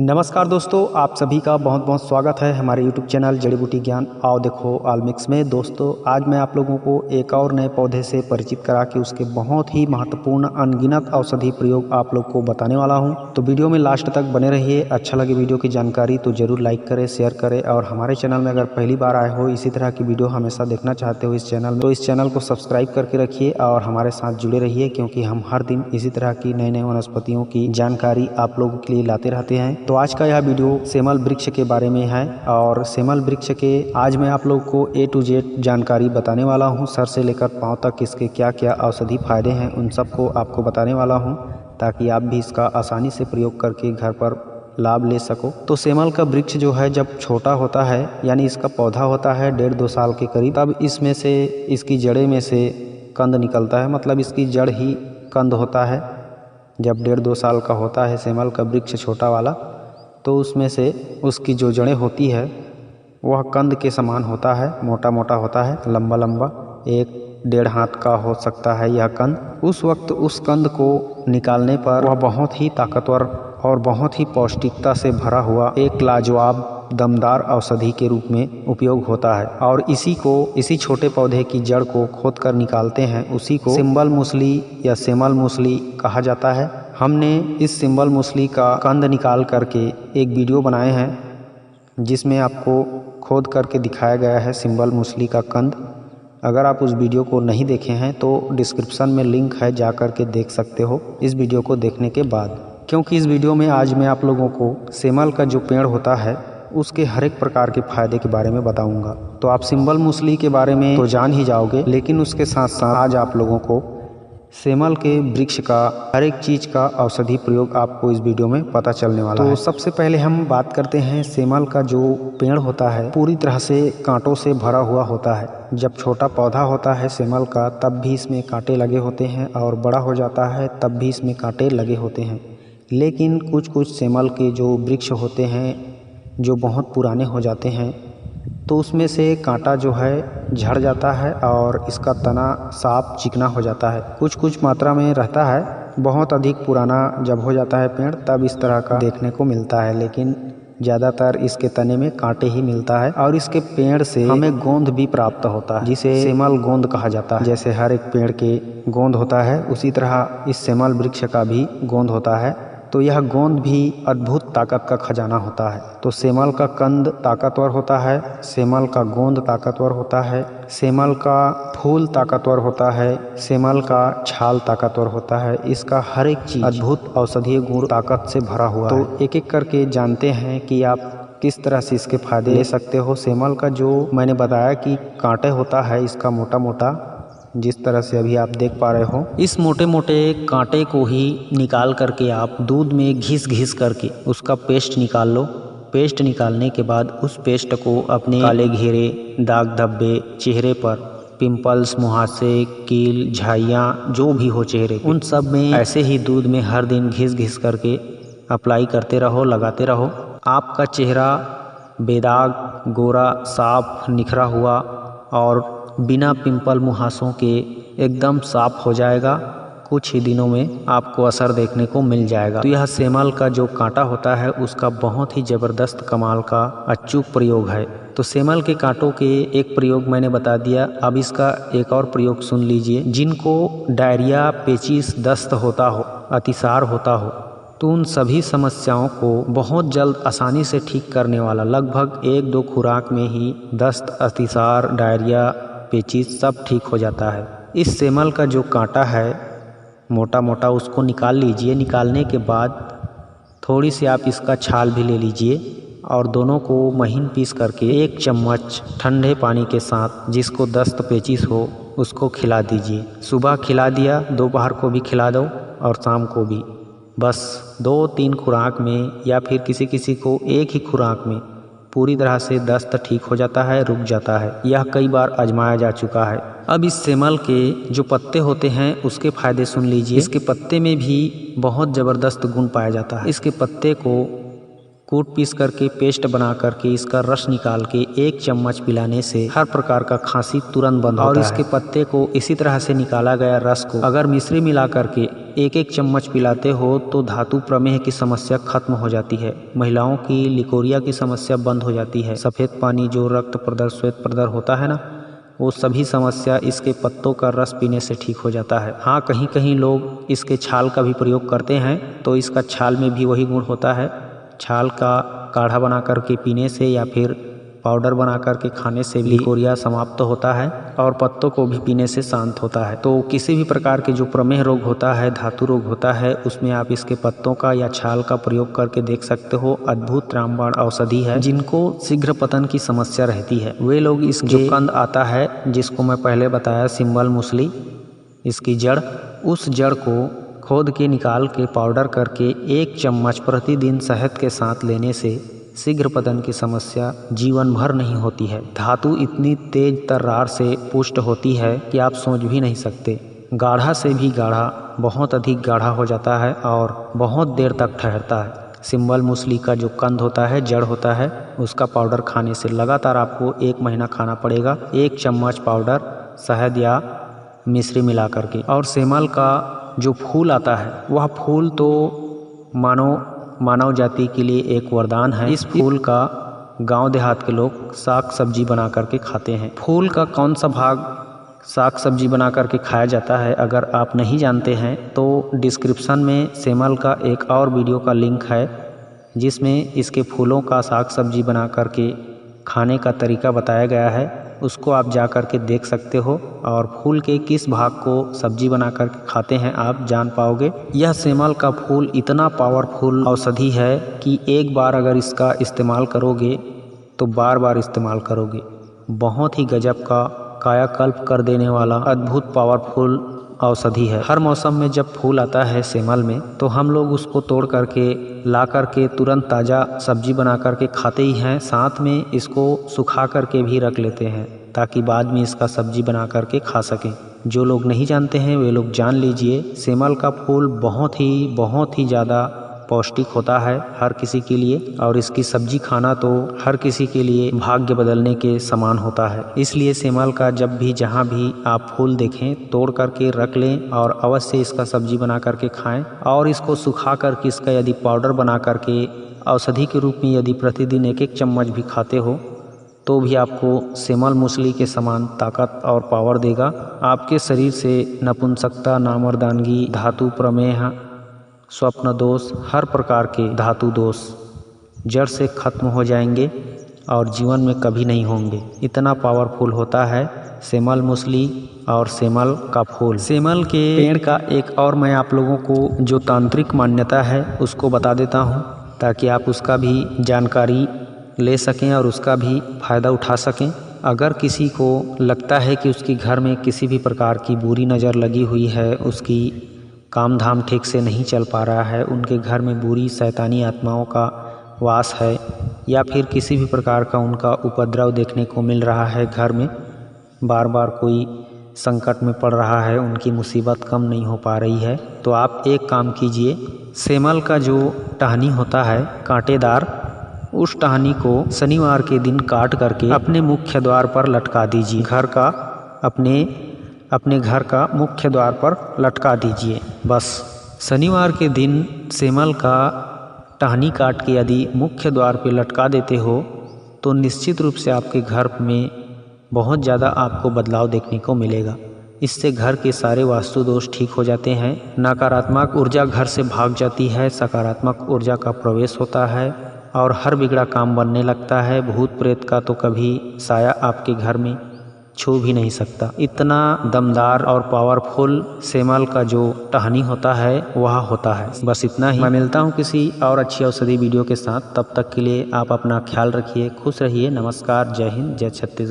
नमस्कार दोस्तों, आप सभी का बहुत बहुत स्वागत है हमारे YouTube चैनल जड़ी बूटी ज्ञान आओ देखो ऑलमिक्स में। दोस्तों, आज मैं आप लोगों को एक और नए पौधे से परिचित करा के उसके बहुत ही महत्वपूर्ण अनगिनत औषधि प्रयोग आप लोग को बताने वाला हूं। तो वीडियो में लास्ट तक बने रहिए। अच्छा लगे वीडियो की जानकारी तो जरूर लाइक करें, शेयर करें और हमारे चैनल में अगर पहली बार आए हो, इसी तरह की वीडियो हमेशा देखना चाहते हो इस चैनल में, तो इस चैनल को सब्सक्राइब करके रखिए और हमारे साथ जुड़े रहिए, क्योंकि हम हर दिन इसी तरह की नई नई वनस्पतियों की जानकारी आप लोगों के लिए लाते रहते हैं। तो आज का यह वीडियो सेमल वृक्ष के बारे में है और सेमल वृक्ष के आज मैं आप लोग को A to Z जानकारी बताने वाला हूं। सर से लेकर पांव तक इसके क्या क्या औषधि फायदे हैं उन सबको आपको बताने वाला हूं, ताकि आप भी इसका आसानी से प्रयोग करके घर पर लाभ ले सको। तो सेमल का वृक्ष जो है जब छोटा होता है, यानी इसका पौधा होता है 1.5-2 साल के करीब, तब इसमें से इसकी जड़े में से कंद निकलता है। मतलब इसकी जड़ ही कंद होता है। जब 1.5-2 साल का होता है सेमल का वृक्ष छोटा वाला, तो उसमें से उसकी जो जड़ें होती है वह कंद के समान होता है, मोटा मोटा होता है, लंबा लंबा, 1-1.5 हाथ का हो सकता है यह कंद। उस वक्त उस कंद को निकालने पर वह बहुत ही ताकतवर और बहुत ही पौष्टिकता से भरा हुआ एक लाजवाब दमदार औषधि के रूप में उपयोग होता है। और इसी छोटे पौधे की जड़ को खोद कर निकालते हैं, उसी को सिंबल मूसली या सेमल मूसली कहा जाता है। हमने इस सिंबल मूसली का कंद निकाल करके एक वीडियो बनाए हैं, जिसमें आपको खोद करके दिखाया गया है सिंबल मूसली का कंद। अगर आप उस वीडियो को नहीं देखे हैं तो डिस्क्रिप्शन में लिंक है, जा कर के देख सकते हो इस वीडियो को देखने के बाद। क्योंकि इस वीडियो में आज मैं आप लोगों को सेमल का जो पेड़ होता है उसके हर एक प्रकार के फायदे के बारे में बताऊंगा। तो आप सिंबल मूसली के बारे में तो जान ही जाओगे, लेकिन उसके साथ साथ आज आप लोगों को सेमल के वृक्ष का हर एक चीज़ का औषधि प्रयोग आपको इस वीडियो में पता चलने वाला है। तो सबसे पहले हम बात करते हैं सेमल का जो पेड़ होता है पूरी तरह से कांटों से भरा हुआ होता है। जब छोटा पौधा होता है सेमल का तब भी इसमें कांटे लगे होते हैं, और बड़ा हो जाता है तब भी इसमें कांटे लगे होते हैं। लेकिन कुछ कुछ सेमल के जो वृक्ष होते हैं जो बहुत पुराने हो जाते हैं, तो उसमें से कांटा जो है झड़ जाता है और इसका तना साफ चिकना हो जाता है। कुछ कुछ मात्रा में रहता है। बहुत अधिक पुराना जब हो जाता है पेड़ तब इस तरह का देखने को मिलता है, लेकिन ज़्यादातर इसके तने में कांटे ही मिलता है। और इसके पेड़ से हमें गोंद भी प्राप्त होता है, जिसे सेमल गोंद कहा जाता है। जैसे हर एक पेड़ के गोंद होता है, उसी तरह इस सेमल वृक्ष का भी गोंद होता है। तो यह गोंद भी अद्भुत ताकत का खजाना होता है। तो सेमल का कंद ताकतवर होता है, सेमल का गोंद ताकतवर होता है, सेमल का फूल ताकतवर होता है, सेमल का छाल ताकतवर होता है। इसका हर एक चीज अद्भुत औषधीय गुण ताकत से भरा हुआ है। तो एक एक करके जानते हैं कि आप किस तरह से इसके फायदे ले सकते हो। सेमल का जो मैंने बताया कि कांटे होता है इसका मोटा मोटा, जिस तरह से अभी आप देख पा रहे हो, इस मोटे मोटे कांटे को ही निकाल करके आप दूध में घिस घिस करके उसका पेस्ट निकाल लो। पेस्ट निकालने के बाद उस पेस्ट को अपने काले घेरे, दाग धब्बे, चेहरे पर पिंपल्स, मुहासे, कील, झाइयाँ जो भी हो चेहरे पे, उन सब में ऐसे ही दूध में हर दिन घिस घिस करके अप्लाई करते रहो, लगाते रहो। आपका चेहरा बेदाग, गोरा, साफ, निखरा हुआ और बिना पिंपल मुहासों के एकदम साफ हो जाएगा। कुछ ही दिनों में आपको असर देखने को मिल जाएगा। तो यह सेमल का जो कांटा होता है उसका बहुत ही ज़बरदस्त कमाल का अचूक प्रयोग है। तो सेमल के कांटों के एक प्रयोग मैंने बता दिया, अब इसका एक और प्रयोग सुन लीजिए। जिनको डायरिया, पेचिश, दस्त होता हो, अतिसार होता हो, तो उन सभी समस्याओं को बहुत जल्द आसानी से ठीक करने वाला, लगभग 1-2 खुराक में ही दस्त, अतिसार, डायरिया, पेचिश सब ठीक हो जाता है। इस सेमल का जो कांटा है मोटा मोटा, उसको निकाल लीजिए। निकालने के बाद थोड़ी सी आप इसका छाल भी ले लीजिए और दोनों को महीन पीस करके 1 चम्मच ठंडे पानी के साथ, जिसको दस्त पेचिश हो उसको खिला दीजिए। सुबह खिला दिया, दोपहर को भी खिला दो और शाम को भी। बस 2-3 खुराक में या फिर किसी किसी को एक ही खुराक में पूरी तरह से दस्त ठीक हो जाता है, रुक जाता है। यह कई बार आजमाया जा चुका है। अब इस सेमल के जो पत्ते होते हैं उसके फायदे सुन लीजिए। इसके पत्ते में भी बहुत ज़बरदस्त गुण पाया जाता है। इसके पत्ते को कूट पीस करके पेस्ट बना करके इसका रस निकाल के 1 चम्मच पिलाने से हर प्रकार का खांसी तुरंत बंद होता है। और इसके पत्ते को इसी तरह से निकाला गया रस को अगर मिश्री मिला करके 1-1 चम्मच पिलाते हो तो धातु प्रमेह की समस्या खत्म हो जाती है। महिलाओं की लिकोरिया की समस्या बंद हो जाती है। सफ़ेद पानी जो रक्त प्रदर श्वेत प्रदर होता है ना, वो सभी समस्या इसके पत्तों का रस पीने से ठीक हो जाता है। हाँ, कहीं कहीं लोग इसके छाल का भी प्रयोग करते हैं तो इसका छाल में भी वही गुण होता है। छाल का काढ़ा बना करके पीने से या फिर पाउडर बना करके खाने से भी लिकोरिया समाप्त होता है और पत्तों को भी पीने से शांत होता है। तो किसी भी प्रकार के जो प्रमेह रोग होता है, धातु रोग होता है, उसमें आप इसके पत्तों का या छाल का प्रयोग करके देख सकते हो। अद्भुत रामबाण औषधि है। जिनको शीघ्र पतन की समस्या रहती है वे लोग इसके जो कंद आता है, जिसको मैं पहले बताया सिंबल मूसली, इसकी जड़, उस जड़ को खोद के निकाल के पाउडर करके 1 चम्मच प्रतिदिन शहद के साथ लेने से शीघ्र पतन की समस्या जीवन भर नहीं होती है। धातु इतनी तेज तर्रार से पुष्ट होती है कि आप सोच भी नहीं सकते। गाढ़ा से भी गाढ़ा, बहुत अधिक गाढ़ा हो जाता है और बहुत देर तक ठहरता है। सिंबल मूसली का जो कंद होता है, जड़ होता है, उसका पाउडर खाने से लगातार आपको 1 महीना खाना पड़ेगा। 1 चम्मच पाउडर शहद या मिश्री मिला करके। और सेमल का जो फूल आता है, वह फूल तो मानव जाति के लिए एक वरदान है। इस फूल का गांव देहात के लोग साग सब्जी बना करके खाते हैं। फूल का कौन सा भाग साग सब्जी बना करके खाया जाता है, अगर आप नहीं जानते हैं तो डिस्क्रिप्शन में सेमल का एक और वीडियो का लिंक है जिसमें इसके फूलों का साग सब्जी बना करके खाने का तरीका बताया गया है। उसको आप जा कर के देख सकते हो और फूल के किस भाग को सब्जी बना कर के खाते हैं आप जान पाओगे। यह सेमल का फूल इतना पावरफुल औषधि है कि एक बार अगर इसका इस्तेमाल करोगे तो बार बार इस्तेमाल करोगे। बहुत ही गजब का कायाकल्प कर देने वाला अद्भुत पावरफुल औषधि है। हर मौसम में जब फूल आता है सेमल में तो हम लोग उसको तोड़ करके ला करके तुरंत ताज़ा सब्जी बना करके खाते ही हैं। साथ में इसको सुखा करके भी रख लेते हैं ताकि बाद में इसका सब्जी बना करके खा सकें। जो लोग नहीं जानते हैं वे लोग जान लीजिए, सेमल का फूल बहुत ही ज़्यादा पौष्टिक होता है हर किसी के लिए, और इसकी सब्जी खाना तो हर किसी के लिए भाग्य बदलने के समान होता है। इसलिए सेमल का जब भी जहाँ भी आप फूल देखें तोड़ करके रख लें और अवश्य इसका सब्जी बना करके खाएं। और इसको सुखा करके इसका यदि पाउडर बना करके औषधि के रूप में यदि प्रतिदिन 1-1 चम्मच भी खाते हो तो भी आपको सेमल मूसली के समान ताकत और पावर देगा। आपके शरीर से नपुंसकता, नामर्दानगी, धातु प्रमेह, स्वप्न दोष, हर प्रकार के धातु दोष जड़ से खत्म हो जाएंगे और जीवन में कभी नहीं होंगे। इतना पावरफुल होता है सेमल मूसली और सेमल का फूल। सेमल के पेड़ का एक और मैं आप लोगों को जो तांत्रिक मान्यता है उसको बता देता हूँ ताकि आप उसका भी जानकारी ले सकें और उसका भी फ़ायदा उठा सकें। अगर किसी को लगता है कि उसके घर में किसी भी प्रकार की बुरी नज़र लगी हुई है, उसकी काम धाम ठीक से नहीं चल पा रहा है, उनके घर में बुरी शैतानी आत्माओं का वास है या फिर किसी भी प्रकार का उनका उपद्रव देखने को मिल रहा है, घर में बार बार कोई संकट में पड़ रहा है, उनकी मुसीबत कम नहीं हो पा रही है, तो आप एक काम कीजिए। सेमल का जो टहनी होता है कांटेदार, उस टहनी को शनिवार के दिन काट करके अपने मुख्य द्वार पर लटका दीजिए। अपने घर का मुख्य द्वार पर लटका दीजिए। बस शनिवार के दिन सेमल का टहनी काट के यदि मुख्य द्वार पर लटका देते हो तो निश्चित रूप से आपके घर में बहुत ज़्यादा आपको बदलाव देखने को मिलेगा। इससे घर के सारे वास्तु दोष ठीक हो जाते हैं, नकारात्मक ऊर्जा घर से भाग जाती है, सकारात्मक ऊर्जा का प्रवेश होता है और हर बिगड़ा काम बनने लगता है। भूत प्रेत का तो कभी साया आपके घर में छू भी नहीं सकता। इतना दमदार और पावरफुल सेमल का जो टहनी होता है वह होता है। बस इतना ही। मैं मिलता हूँ किसी और अच्छी औषधि वीडियो के साथ। तब तक के लिए आप अपना ख्याल रखिए, खुश रहिए। नमस्कार, जय हिंद, जय छत्तीसगढ़।